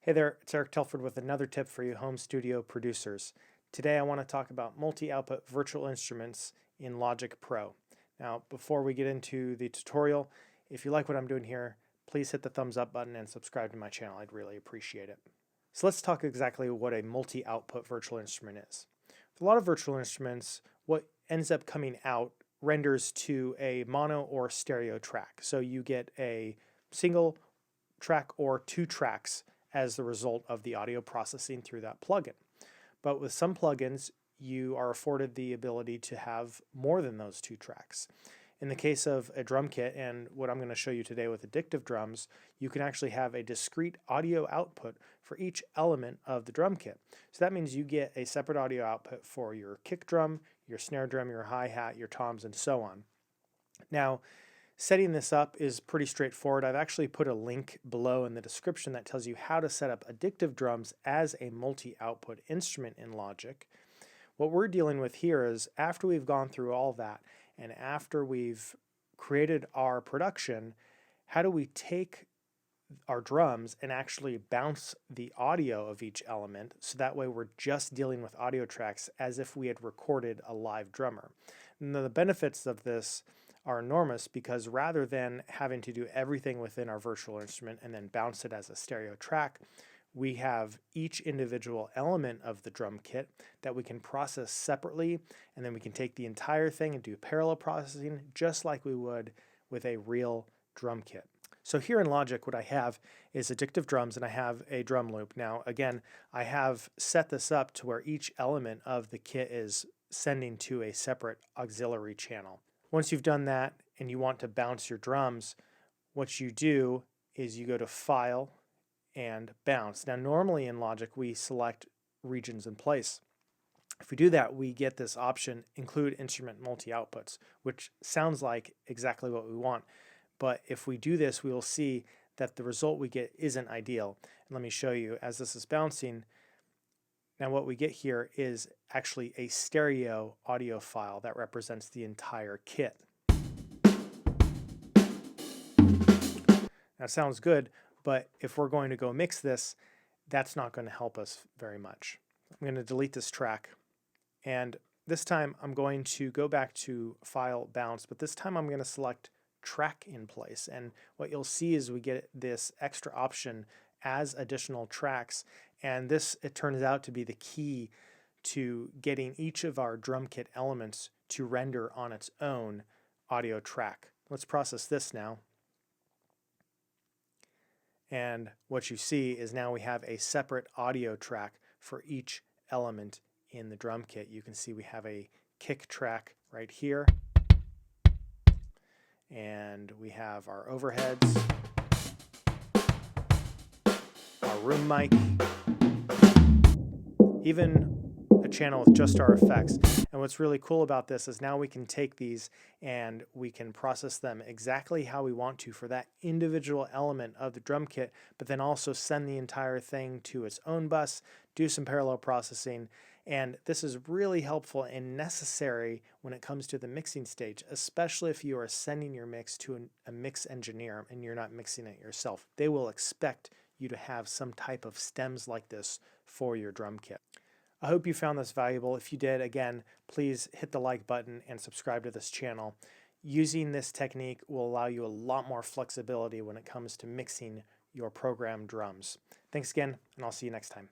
Hey there, it's Eric Telford with another tip for you home studio producers. Today I want to talk about multi-output virtual instruments in Logic Pro. Now, before we get into the tutorial, if you like what I'm doing here, please hit the thumbs up button and subscribe to my channel. I'd really appreciate it. So let's talk exactly what a multi-output virtual instrument is. With a lot of virtual instruments, what ends up coming out renders to a mono or stereo track. So you get a single track or two tracks as the result of the audio processing through that plugin. But with some plugins, you are afforded the ability to have more than those two tracks. In the case of a drum kit, and what I'm going to show you today with Addictive Drums, you can actually have a discrete audio output for each element of the drum kit. So that means you get a separate audio output for your kick drum, your snare drum, your hi-hat, your toms, and so on. Now, setting this up is pretty straightforward. I've actually put a link below in the description that tells you how to set up Addictive Drums as a multi-output instrument in Logic. What we're dealing with here is after we've gone through all that and after we've created our production, how do we take our drums and actually bounce the audio of each element so that way we're just dealing with audio tracks as if we had recorded a live drummer. And the benefits of this are enormous because rather than having to do everything within our virtual instrument and then bounce it as a stereo track, we have each individual element of the drum kit that we can process separately, and then we can take the entire thing and do parallel processing just like we would with a real drum kit. So here in Logic, what I have is Addictive Drums, and I have a drum loop. Now, again, I have set this up to where each element of the kit is sending to a separate auxiliary channel. Once you've done that and you want to bounce your drums, what you do is you go to File and Bounce. Now, normally in Logic, we select regions in place. If we do that, we get this option, Include Instrument Multi-Outputs, which sounds like exactly what we want. But if we do this, we will see that the result we get isn't ideal. And let me show you, as this is bouncing, now what we get here is actually a stereo audio file that represents the entire kit. Now it sounds good, but if we're going to go mix this, that's not going to help us very much. I'm going to delete this track, and this time I'm going to go back to File, Bounce, but this time I'm going to select Track in Place, and what you'll see is we get this extra option as additional tracks, and this, it turns out to be the key to getting each of our drum kit elements to render on its own audio track. Let's process this now. And what you see is now we have a separate audio track for each element in the drum kit. You can see we have a kick track right here, and we have our overheads, our room mic, even a channel with just our effects. And what's really cool about this is now we can take these and we can process them exactly how we want to for that individual element of the drum kit, but then also send the entire thing to its own bus, do some parallel processing. And this is really helpful and necessary when it comes to the mixing stage, especially if you are sending your mix to a mix engineer and you're not mixing it yourself. They will expect you to have some type of stems like this for your drum kit. I hope you found this valuable. If you did, again, please hit the like button and subscribe to this channel. Using this technique will allow you a lot more flexibility when it comes to mixing your programmed drums. Thanks again, and I'll see you next time.